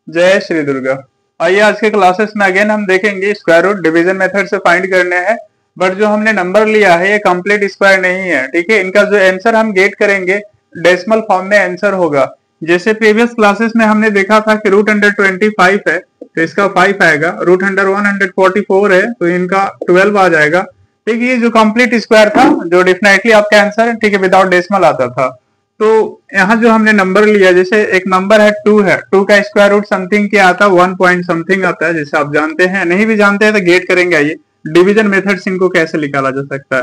जय श्री दुर्गा। आइए आज के क्लासेस में अगेन हम देखेंगे स्क्वायर रूट डिवीजन मेथड से फाइंड करने हैं। बट जो हमने नंबर लिया है ये कंप्लीट स्क्वायर नहीं है, ठीक है। इनका जो आंसर हम गेट करेंगे डेसिमल फॉर्म में आंसर होगा। जैसे प्रीवियस क्लासेस में हमने देखा था कि रूट अंडर 25 है तो इसका 5 आएगा, रूट अंडर 144 है तो इनका 12 आ जाएगा, ठीक है। ये जो कंप्लीट स्क्वायर था जो डेफिनेटली आपका आंसर, ठीक है, विदाउट डेसिमल आता था। तो यहाँ जो हमने नंबर लिया, जैसे एक नंबर है 2 है, 2 का स्क्वायर रूट समथिंग क्या आता है, 1 पॉइंट समथिंग आता है, जैसे आप जानते हैं। नहीं भी जानते हैं तो गेट करेंगे। आइए डिवीजन मेथड से इनको कैसे निकाला जा सकता है।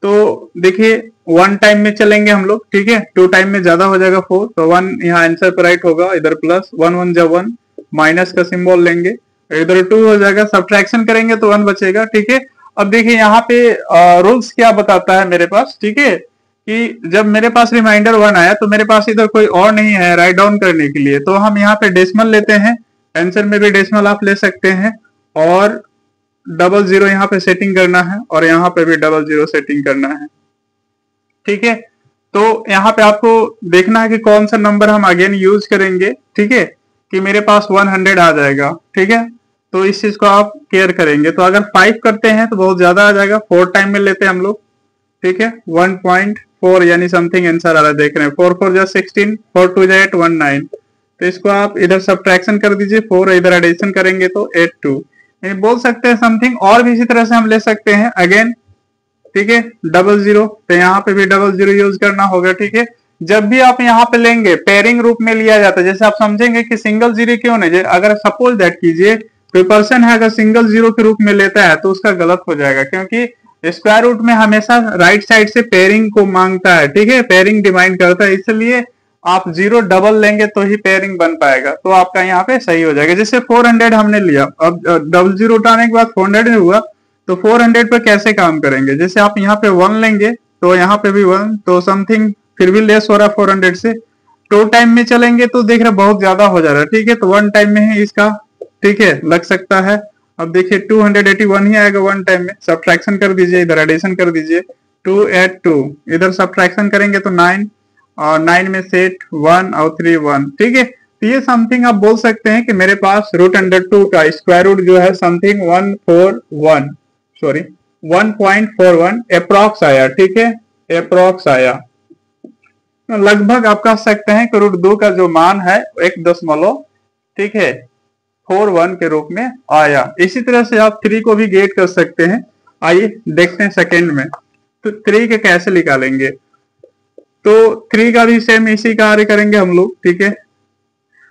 तो देखिए 1 टाइम में चलेंगे हम लोग, ठीक है। 2 टाइम में ज्यादा हो जाएगा 4, तो 1 यहाँ आंसर पर राइट होगा, इधर प्लस 1 1 जा 1, माइनस का सिंबल लेंगे, इधर 2 हो जाएगा, सब्ट्रैक्शन करेंगे तो 1 बचेगा, ठीक है। अब देखिए यहाँ पे रूल्स क्या बताता है मेरे पास, ठीक है, कि जब मेरे पास रिमाइंडर 1 आया तो मेरे पास इधर कोई और नहीं है राइट डाउन करने के लिए, तो हम यहाँ पे डेसिमल लेते हैं। आंसर में भी डेसिमल आप ले सकते हैं, और 00 यहाँ पे सेटिंग करना है, और यहाँ पे भी 00 सेटिंग करना है, ठीक है। तो यहाँ पे आपको देखना है कि कौन सा नंबर हम अगेन यूज करेंगे, ठीक है, कि मेरे पास 100 आ जाएगा, ठीक है। तो इस चीज को आप केयर करेंगे। तो अगर 5 करते हैं तो बहुत ज्यादा आ जाएगा, 4 टाइम में लेते हैं हम लोग, ठीक है। 1.4 यानी समथिंग आंसर आ रहा है, देख रहे हैं। 4 4 जा 16, 4 2 जा 8, 1 9। तो इसको आप इधर सब्ट्रैक्शन कर दीजिए, 4 इधर एडिशन करेंगे तो 8 2, यानी बोल सकते हैं समथिंग। और भी इसी तरह से हम ले सकते हैं अगेन, ठीक है। 00, तो यहाँ पे भी 00 यूज करना होगा, ठीक है। जब भी आप यहाँ पे लेंगे पेयरिंग रूप में लिया जाता है, जैसे आप समझेंगे कि सिंगल जीरो क्यों नहीं। अगर सपोज दैट कीजिए कोई पर्सन है अगर सिंगल जीरो के रूप में लेता है तो उसका गलत हो जाएगा, क्योंकि स्क्वायर रूट में हमेशा राइट साइड से पेयरिंग को मांगता है, ठीक है, पेयरिंग डिमांड करता है, इसलिए आप 0 डबल लेंगे तो ही पेयरिंग बन पाएगा। तो आपका यहाँ पे सही हो जाएगा। जैसे 400 हमने लिया, अब 00 उठाने के बाद 400 हुआ, तो 400 पे कैसे काम करेंगे। जैसे आप यहाँ पे 1 लेंगे तो यहाँ पे भी 1, तो समथिंग फिर भी लेस हो रहा है 400 से। 2 टाइम में चलेंगे तो देख रहे बहुत ज्यादा हो जा रहा है, ठीक है। तो 1 टाइम में ही इसका, ठीक है, लग सकता है। अब देखिए 281 ही आएगा 1 टाइम में। सब्ट्रैक्शन कर दीजिए, इधर एडिशन कर दीजिए, 2 8 2, इधर सब्ट्रैक्शन करेंगे तो 9, और 9 में से 1 और 3 1, ठीक है। तो ये समथिंग आप बोल सकते हैं कि मेरे पास रूट अंडर 2 का स्क्वायर रूट जो है समथिंग 1.41 अप्रॉक्स आया, ठीक है, अप्रॉक्स आया। लगभग आप कह सकते हैं कि रूट 2 का जो मान है 1.41, ठीक है, 41 के रूप में आया। इसी तरह से आप 3 को भी गेट कर सकते हैं। आइए देखते हैं सेकंड में, तो 3 के कैसे निकालेंगे। तो 3 का भी सेम इसी कार्य करेंगे हम लोग, ठीक है।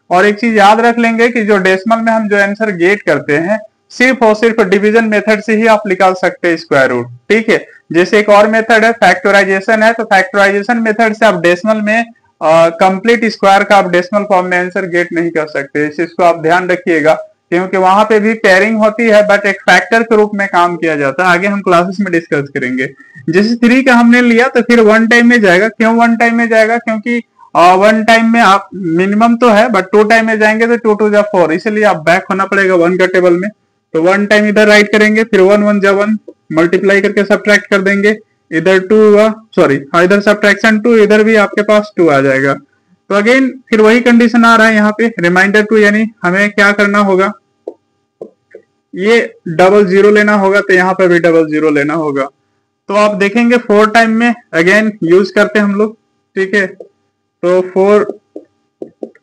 और एक चीज याद रख लेंगे कि जो डेसिमल में हम जो आंसर गेट करते हैं सिर्फ और सिर्फ डिवीजन मेथड से ही आप निकाल सकते हैं स्क्वायर रूट, ठीक है। जैसे एक और मेथड है फैक्टराइजेशन है, तो फैक्टराइजेशन मेथड से आप डेसिमल में कंप्लीट स्क्वायर का आप डेसिमल फॉर्म में आंसर गेट नहीं कर सकते। इस चीज को आप ध्यान रखिएगा, क्योंकि वहां पे भी पेयरिंग होती है बट एक फैक्टर के रूप में काम किया जाता है। आगे हम क्लासेस में डिस्कस करेंगे। जैसे 3 का हमने लिया तो फिर 1 टाइम में जाएगा। क्यों 1 टाइम में जाएगा, क्योंकि 1 टाइम में आप मिनिमम तो है बट 2 टाइम में जाएंगे तो 2 2 जा 4, इसलिए आप बैक होना पड़ेगा 1 का टेबल में। तो 1 टाइम इधर राइट करेंगे, फिर 1 1 जा 1, मल्टीप्लाई करके सब्ट्रैक्ट कर देंगे, इधर 2 हुआ, सॉरी हाँ, इधर सब्ट्रैक्शन 2, इधर भी आपके पास 2 आ जाएगा। तो अगेन फिर वही कंडीशन आ रहा है यहाँ पे, रिमाइंडर 2, यानी हमें क्या करना होगा, ये 00 लेना होगा, तो यहाँ पे भी 00 लेना होगा। तो आप देखेंगे 4 टाइम में अगेन यूज करते हैं हम लोग, ठीक है। तो 4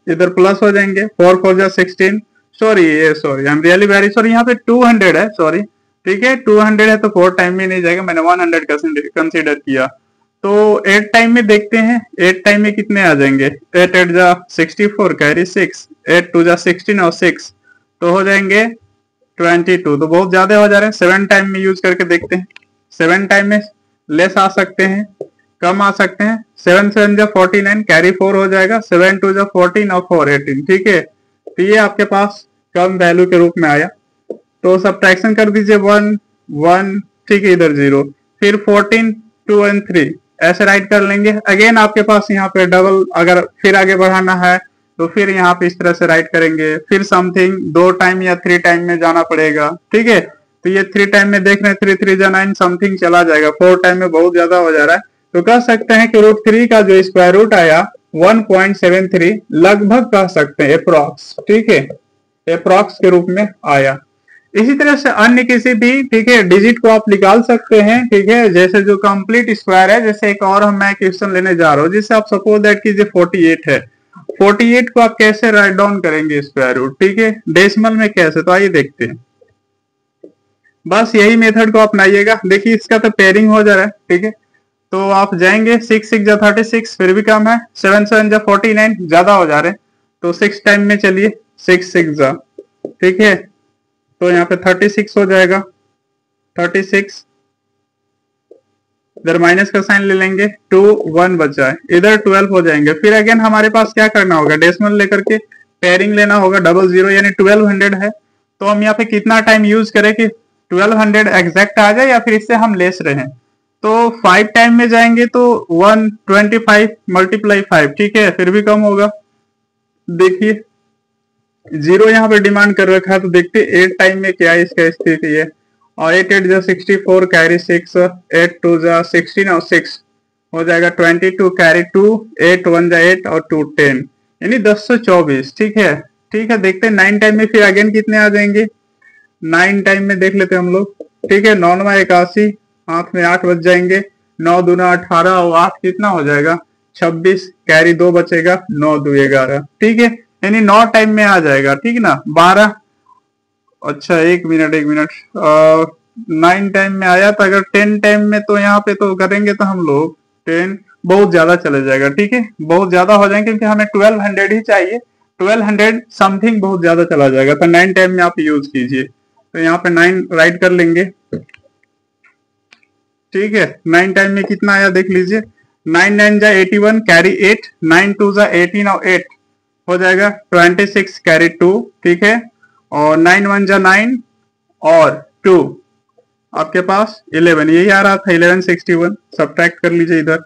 इधर प्लस हो जाएंगे, 4 4 जा 16, sorry I am really very sorry, यहाँ पे 200 है, सॉरी, ठीक है। 200 है तो 4 टाइम में नहीं जाएगा, मैंने 100 कंसीडर किया। तो 8 टाइम में देखते हैं, 8 टाइम में कितने आ जाएंगे। 8 8 जा 64, कैरी 6, 8 2 जा 16 और 6, तो हो जाएंगे 22। तो बहुत ज्यादा हो जा रहे हैं। 7 टाइम में यूज करके देखते हैं। 7 टाइम में लेस आ सकते हैं, कम आ सकते हैं। 7 7 जा 49, कैरी 4 हो जाएगा, 7 2 जा 14 और 4 18, ठीक है। तो ये आपके पास कम वैल्यू के रूप में आया। तो सब्ट्रैक्शन कर दीजिए 1 1, ठीक है, इधर 0, फिर 14 2 और 3 ऐसे राइट कर लेंगे। अगेन आपके पास यहाँ पे डबल, अगर फिर आगे बढ़ाना है तो फिर यहाँ पे इस तरह से राइट करेंगे। फिर समथिंग 2 टाइम या 3 टाइम में जाना पड़ेगा, ठीक है। तो ये 3 टाइम में देख रहे हैं, 3 3 जा 9 समथिंग चला जाएगा। 4 टाइम में बहुत ज्यादा हो जा रहा है, तो कह सकते हैं कि रूट 3 का जो स्क्वायर रूट आया 1.73 लगभग कह सकते हैं अप्रॉक्स, ठीक है। अप्रॉक्स के रूप में आया। इसी तरह से अन्य किसी भी, ठीक है, डिजिट को आप निकाल सकते हैं, ठीक है, जैसे जो कंप्लीट स्क्वायर है, जैसे एक और मैं क्वेश्चन लेने जा रहा हूँ, जिससे आप सपोज दैट कीजिए 48 है, 48 को आप कैसे राइट डाउन करेंगे स्क्वायर रूट, ठीक है, डेसिमल में कैसे, तो आइए देखते हैं। बस यही मेथड को अपनाइएगा। देखिए इसका तो पेयरिंग हो जा रहा है, ठीक है, तो आप जाएंगे 6 6 जा 36, फिर भी कम है, 7 7 जा 49, ज्यादा हो जा रहे हैं, तो 6 टाइम में चलिए, 6 6 जा, ठीक है, तो यहाँ पे 36 हो जाएगा, 36, इधर माइनस का साइन ले लेंगे, 2 1 बचा है, इधर 12 हो जाएंगे। फिर अगेन हमारे पास क्या करना होगा, डेसिमल लेकर के पेयरिंग लेना होगा, डबल जीरो यानी 1200 है, तो हम यहाँ पे कितना टाइम यूज करें कि 1200 एग्जैक्ट आ जाए, या फिर इससे हम लेस रहे, तो 5 टाइम में जाएंगे तो 125 मल्टीप्लाई 5, ठीक है, फिर भी कम होगा। देखिए जीरो यहाँ पे डिमांड कर रखा है, तो देखते 8 टाइम में क्या है इसका स्थिति है, और 8 8 जा 64 कैरी 6, 8 2 जा 16 और 6 हो जाएगा 22 कैरी 2, 8 1 जा 8 और 2 10, यानी 1024, ठीक है, ठीक है। देखते हैं 9 टाइम में फिर अगेन कितने आ जाएंगे, 9 टाइम में देख लेते हैं हम लोग, ठीक है, 9 9 81, हाथ में 8 बच जाएंगे, 9 दूना 18 और 8 कितना हो जाएगा 26, कैरी 2 बचेगा, 9 2 11, ठीक है, यानी 9 टाइम में आ जाएगा, ठीक ना, 12, अच्छा एक मिनट 9 टाइम में आया था, अगर 10 टाइम में तो यहाँ पे तो करेंगे तो हम लोग 10 बहुत ज्यादा चले जाएगा, ठीक है, बहुत ज्यादा हो जाएंगे, क्योंकि हमें 1200 ही चाहिए, 1200 समथिंग बहुत ज्यादा चला जाएगा, तो 9 टाइम में आप यूज कीजिए, तो यहाँ पे 9 राइट कर लेंगे, ठीक है। 9 टाइम में कितना आया देख लीजिए, 9 9 जा 81 कैरी 8, 9 2 जा 18 और 8 हो जाएगा 26 कैरी 2, ठीक है, और 9 1 जा 9 और 2 आपके पास 11, यही आ रहा था 1161, सब्ट्रैक्ट कर लीजिए इधर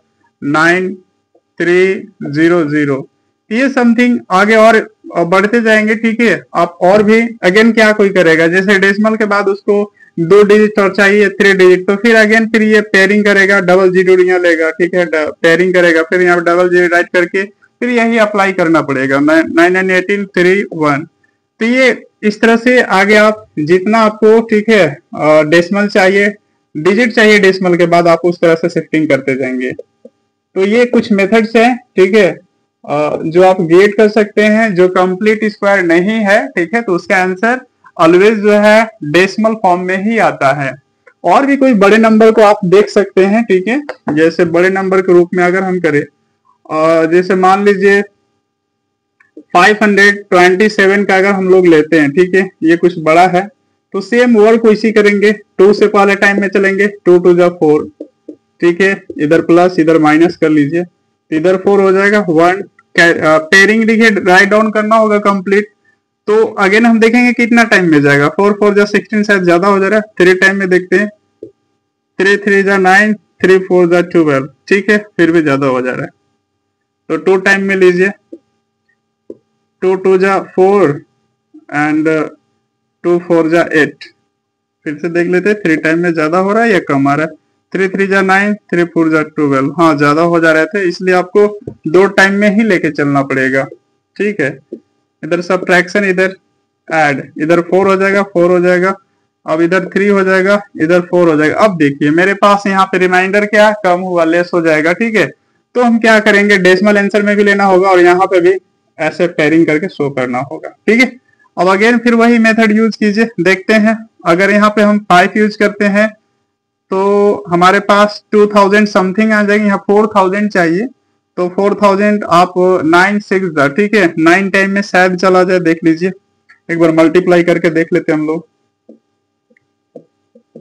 9300, ये समथिंग आगे और बढ़ते जाएंगे, ठीक है। आप और भी अगेन क्या कोई करेगा, जैसे डेसिमल के बाद उसको 2 डिजिट और चाहिए 3 डिजिट, तो फिर अगेन फिर ये पेयरिंग करेगा, डबल जीरो यहाँ लेगा, ठीक है, पेयरिंग करेगा, फिर यहाँ पे डबल जीरो राइट करके फिर यही अप्लाई करना पड़ेगा, 9 9 18 3 1, तो ये इस तरह से आगे आप जितना आपको, ठीक है, डेसिमल चाहिए, डिजिट चाहिए डेसिमल के बाद, आप उस तरह से शिफ्टिंग करते जाएंगे। तो ये कुछ मेथड्स हैं, ठीक है, जो आप गेट कर सकते हैं, जो कंप्लीट स्क्वायर नहीं है, ठीक है, तो उसका आंसर ऑलवेज जो है डेसिमल फॉर्म में ही आता है। और भी कोई बड़े नंबर को आप देख सकते हैं, ठीक है, जैसे बड़े नंबर के रूप में अगर हम करें, जैसे मान लीजिए 527 का अगर हम लोग लेते हैं, ठीक है, ये कुछ बड़ा है, तो सेम वर्क को इसी करेंगे, 2 से पहले टाइम में चलेंगे, 2 2 जा 4, ठीक है, इधर प्लस इधर माइनस कर लीजिए, तो इधर 4 हो जाएगा, 1 पेयरिंग देखिए राइट डाउन करना होगा कंप्लीट, तो अगेन हम देखेंगे कितना टाइम में जाएगा, 4 4 जा 16, शायद ज्यादा हो जा रहा है, 3 टाइम में देखते हैं, 3 3 जा 9, 3 4 जा 12, ठीक है, फिर भी ज्यादा हो जा रहा है, तो 2 टाइम में लीजिए, 2 2 जा 4 एंड 2 4 जा 8, फिर से देख लेते हैं 3 टाइम में ज्यादा हो रहा है या कम आ रहा है, 3 3 जा 9, 3 4 जा 12, हाँ ज्यादा हो जा रहे थे, इसलिए आपको 2 टाइम में ही लेके चलना पड़ेगा, ठीक है। इधर सब्ट्रैक्शन, इधर ऐड, इधर 4 हो जाएगा, 4 हो जाएगा, अब इधर 3 हो जाएगा, इधर 4 हो जाएगा। अब देखिए मेरे पास यहाँ पे रिमाइंडर क्या कम हुआ, लेस हो जाएगा, ठीक है, तो हम क्या करेंगे, डेसिमल आंसर में भी लेना होगा और यहाँ पे भी ऐसे पेयरिंग करके शो करना होगा, ठीक है। अब अगेन फिर वही मेथड यूज कीजिए, देखते हैं अगर यहाँ पे हम 5 यूज करते हैं तो हमारे पास 2000 समथिंग आ जाएगी, यहाँ 4000 चाहिए, तो 4000 आप 9 6, ठीक है, 9 टाइम में शायद चला जाए, देख लीजिए एक बार मल्टीप्लाई करके देख लेते हैं हम लोग,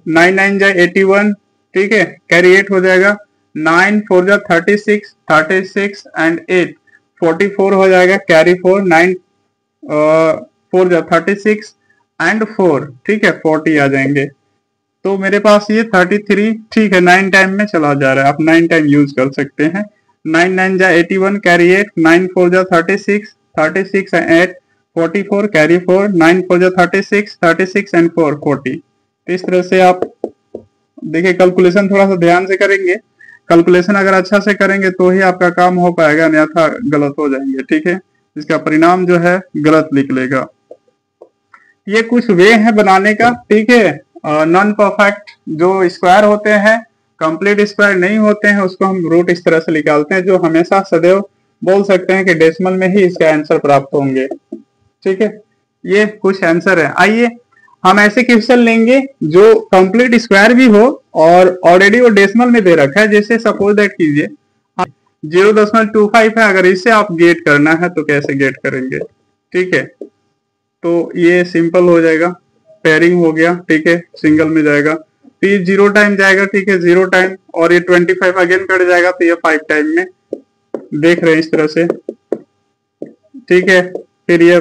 9 9 जा 81, ठीक है, कैरी 8 हो जाएगा, 9 4 जा 36, 36 एंड 8 44 हो जाएगा, कैरी 4, 9 4 जा 36 एंड 4, ठीक है, 40 आ जाएंगे, तो मेरे पास ये 33, ठीक है, 9 टाइम में चला जा रहा है, आप 9 टाइम यूज कर सकते हैं, 9 9 जा 81 कैरी 8, 9 4 जा 36, 36 एंड 8 44 कैरी 4, 9 4 जा 36, 36 एंड 4 40, तो इस तरह से आप देखिए कैलकुलेशन थोड़ा सा ध्यान से करेंगे, कैलकुलेशन अगर अच्छा से करेंगे तो ही आपका काम हो पाएगा, अन्यथा गलत हो जाएंगे, ठीक है, इसका परिणाम जो है गलत निकलेगा। ये कुछ वे है बनाने का, ठीक है। नॉन परफेक्ट जो स्क्वायर होते हैं, कंप्लीट स्क्वायर नहीं होते हैं, उसको हम रूट इस तरह से निकालते हैं, जो हमेशा सदैव बोल सकते हैं कि डेसिमल में ही इसका आंसर प्राप्त होंगे, ठीक है। ये कुछ आंसर है। आइए हम ऐसे क्वेश्चन लेंगे जो कंप्लीट स्क्वायर भी हो और ऑलरेडी वो डेसिमल में दे रखा है। जैसे सपोज दैट कीजिए 0.25 है, अगर इससे आप गेट करना है तो कैसे गेट करेंगे, ठीक है। तो ये सिंपल हो जाएगा, पेयरिंग हो गया, ठीक है, सिंगल में जाएगा तो ये 0 टाइम जाएगा, ठीक है, 0 टाइम, और ये 25 अगेन कट जाएगा तो ये 5 टाइम में देख रहे हैं इस तरह से, ठीक है। फिर ये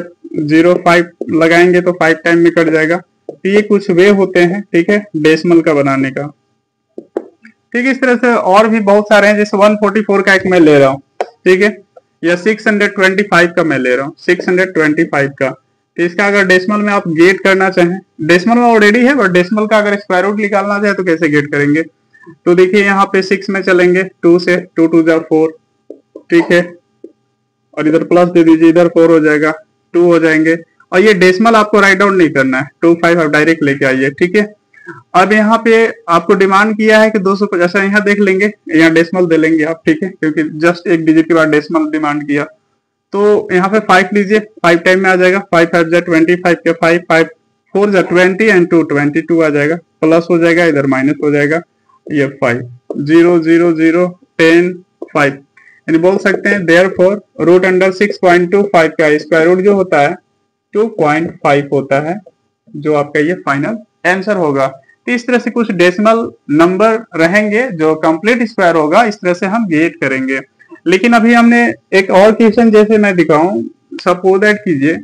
0.5 लगाएंगे तो 5 टाइम में कट जाएगा। तो ये कुछ वे होते हैं, ठीक है, डेसिमल का बनाने का, ठीक है। इस तरह से और भी बहुत सारे हैं, जैसे 144 का एक मैं ले रहा हूँ, ठीक है, या 625 का मैं ले रहा हूँ, 625 का। तो इसका अगर डेसिमल में आप गेट करना चाहें, डेसिमल में ऑलरेडी है, बट डेसिमल का अगर स्क्वायर रूट निकालना चाहे तो कैसे गेट करेंगे। तो देखिए यहाँ पे 6 में चलेंगे, 2 से, 2 2 जा 4, ठीक है, और इधर प्लस दे दीजिए, इधर 4 हो जाएगा, 2 हो जाएंगे। और ये डेसिमल आपको राइट डाउन नहीं करना है, 25 आप डायरेक्ट लेके आइए, ठीक है। अब यहाँ पे आपको डिमांड किया है कि 250, अच्छा यहाँ देख लेंगे, यहाँ डेसिमल दे लेंगे आप, ठीक है, क्योंकि जस्ट एक डिजिट के बाद डेसिमल डिमांड किया। तो यहाँ पे 5 लीजिए, 5 टाइम में आ जाएगा, 5 5 जा 25 के 5 5 4 जा 20 एंड 2 22 आ जाएगा, प्लस हो जाएगा, इधर माइनस हो जाएगा, ये 5 0 0 0 10 5, यानी बोल सकते हैं देयरफॉर रूट अंडर 6.25 का स्क्वायर रूट जो होता है 2.5 होता है, जो आपका ये फाइनल आंसर होगा। तो इस तरह से कुछ डेसिमल नंबर रहेंगे जो कंप्लीट स्क्वायर होगा, इस तरह से हम गेट करेंगे। लेकिन अभी हमने एक और क्वेश्चन जैसे मैं दिखाऊं, सपोज दैट कीजिए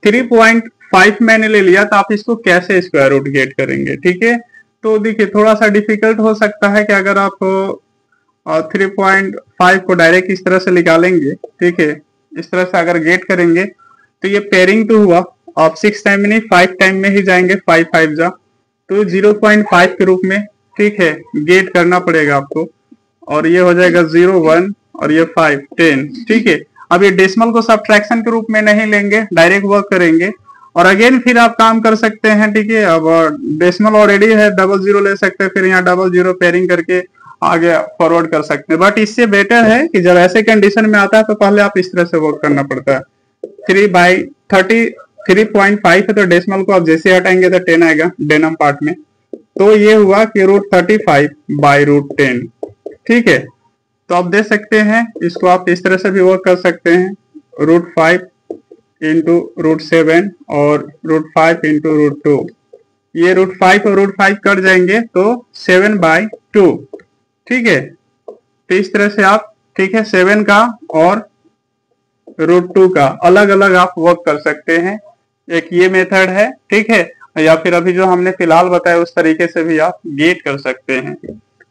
3.5 मैंने ले लिया, तो आप इसको कैसे स्क्वायर रूट गेट करेंगे, ठीक है। तो देखिए थोड़ा सा डिफिकल्ट हो सकता है कि अगर आप 3.5 को डायरेक्ट इस तरह से निकालेंगे, ठीक है, इस तरह से अगर गेट करेंगे तो ये पेयरिंग तो हुआ, आप 6 टाइम में नहीं 5 टाइम में ही जाएंगे, 5 5 जा, तो 0.5 के रूप में, ठीक है, गेट करना पड़ेगा आपको, और ये हो जाएगा 0 1 और ये 5 10, ठीक है। अब ये डेसिमल को सब्ट्रैक्शन के रूप में नहीं लेंगे, डायरेक्ट वर्क करेंगे, और अगेन फिर आप काम कर सकते हैं, ठीक है। अब डेसिमल ऑलरेडी है, 00 ले सकते हैं, फिर यहाँ 00 पेयरिंग करके आगे फॉरवर्ड कर सकते हैं। बट इससे बेटर है कि जब ऐसे कंडीशन में आता है तो पहले आप इस तरह से वर्क करना पड़ता है। 3/5 है तो डेसिमल को आप जैसे हटाएंगे तो 10 आएगा डेनम पार्ट में, तो ये हुआ कि √35/√10, ठीक है। तो आप दे सकते हैं, इसको आप इस तरह से भी वर्क कर सकते हैं, √5 इंटू √7 और √5 इंटू √2, ये √5 और √5 कट जाएंगे तो 7/2, ठीक है। तो इस तरह से आप, ठीक है, 7 का और √2 का अलग अलग आप वर्क कर सकते हैं। एक ये मेथड है, ठीक है, या फिर अभी जो हमने फिलहाल बताया उस तरीके से भी आप गेट कर सकते हैं,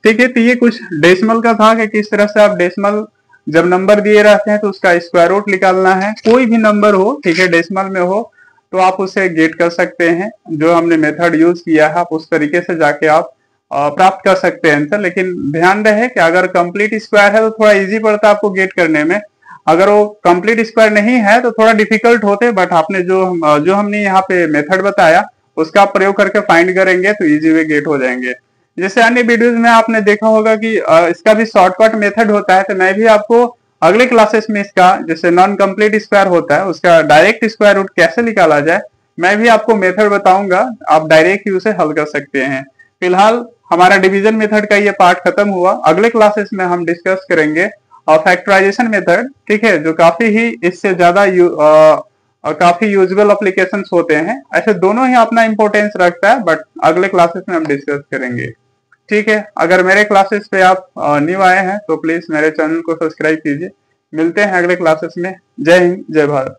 ठीक है। तो ये कुछ डेसिमल का था कि किस तरह से आप डेसिमल जब नंबर दिए रहते हैं तो उसका स्क्वायर रूट निकालना है, कोई भी नंबर हो, ठीक है, डेसिमल में हो तो आप उसे गेट कर सकते हैं। जो हमने मेथड यूज किया है आप उस तरीके से जाके आप प्राप्त कर सकते हैं आंसर। लेकिन ध्यान रहे कि अगर कंप्लीट स्क्वायर है तो थोड़ा इजी पड़ता है आपको गेट करने में, अगर वो कंप्लीट स्क्वायर नहीं है तो थोड़ा डिफिकल्ट होते। बट आपने जो हमने यहाँ पे मेथड बताया उसका प्रयोग करके फाइंड करेंगे तो इजी वे गेट हो जाएंगे। जैसे अन्य वीडियोस में आपने देखा होगा कि इसका भी शॉर्टकट मेथड होता है, तो मैं भी आपको अगले क्लासेस में इसका, जैसे नॉन कंप्लीट स्क्वायर होता है उसका डायरेक्ट स्क्वायर रूट कैसे निकाला जाए, मैं भी आपको मेथड बताऊंगा, आप डायरेक्ट ही उसे हल कर सकते हैं। फिलहाल हमारा डिवीजन मेथड का ये पार्ट खत्म हुआ, अगले क्लासेस में हम डिस्कस करेंगे और फैक्टराइजेशन मेथड, ठीक है, जो काफी ही इससे ज्यादा काफी यूजुअल एप्लीकेशंस होते हैं। ऐसे दोनों ही अपना इंपॉर्टेंस रखता है, बट अगले क्लासेस में हम डिस्कस करेंगे, ठीक है। अगर मेरे क्लासेस पे आप न्यू आए हैं तो प्लीज मेरे चैनल को सब्सक्राइब कीजिए। मिलते हैं अगले क्लासेस में। जय हिंद, जय भारत।